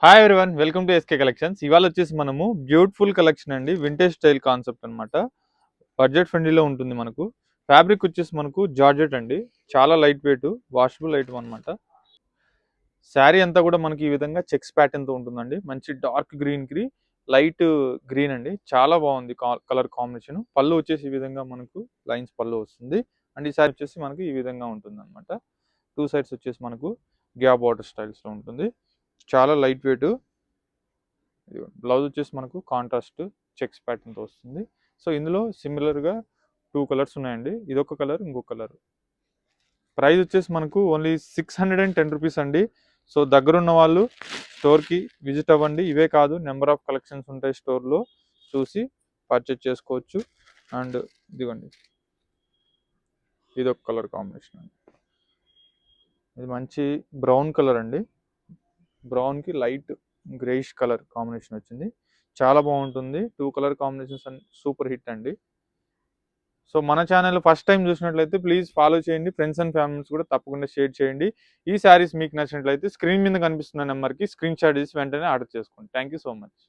Hi everyone, welcome to SK collections. ఇవాళ వచ్చేసి మనము బ్యూటిఫుల్ కలెక్షన్ అండి, వింటేజ్ స్టైల్ కాన్సెప్ట్ అనమాట. బడ్జెట్ ఫ్రెండ్లీలో ఉంటుంది మనకు. ఫ్యాబ్రిక్ వచ్చేసి మనకు జార్జెట్ అండి, చాలా లైట్ వెయిట్, వాషబుల్ ఐటమ్ అనమాట. శారీ అంతా కూడా మనకి ఈ విధంగా చెక్స్ ప్యాటర్న్తో ఉంటుందండి. మంచి డార్క్ గ్రీన్కి లైట్ గ్రీన్ అండి, చాలా బాగుంది కలర్ కాంబినేషన్. పళ్ళు వచ్చేసి ఈ విధంగా మనకు లైన్స్ పళ్ళు వస్తుంది. అండ్ ఈ శారీ వచ్చేసి మనకి ఈ విధంగా ఉంటుంది అనమాట. టూ సైడ్స్ వచ్చేసి మనకు గ్యాప్ బార్డర్ స్టైల్స్లో ఉంటుంది. చాలా లైట్ వెయిట్. బ్లౌజ్ వచ్చేసి మనకు కాంట్రాస్ట్ చెక్స్ ప్యాటర్న్తో వస్తుంది. సో ఇందులో సిమిలర్గా టూ కలర్స్ ఉన్నాయండి, ఇదొక కలర్, ఇంకొక కలర్. ప్రైస్ వచ్చేసి మనకు ఓన్లీ 610 రూపీస్ అండి. సో దగ్గరున్న వాళ్ళు స్టోర్కి విజిట్ అవ్వండి. ఇవే కాదు, నెంబర్ ఆఫ్ కలెక్షన్స్ ఉంటాయి స్టోర్లో, చూసి పర్చేజ్ చేసుకోవచ్చు. అండ్ ఇదిగోండి, ఇదొక కలర్ కాంబినేషన్ అండి. ఇది మంచి బ్రౌన్ కలర్ అండి, బ్రౌన్కి లైట్ గ్రేయిష్ కలర్ కాంబినేషన్ వచ్చింది. చాలా బాగుంటుంది. Two colour combinations super hit అండి. సో మన ఛానల్ ఫస్ట్ టైం చూసినట్లయితే ప్లీజ్ ఫాలో చేయండి. ఫ్రెండ్స్ అండ్ ఫ్యామిలీస్ కూడా తప్పకుండా షేర్ చేయండి. ఈ శారీస్ మీకు నచ్చినట్లయితే స్క్రీన్ మీద కనిపిస్తున్న నెంబర్కి స్క్రీన్ షాట్ చేసి వెంటనే ఆర్డర్ చేసుకోండి. Thank you so much.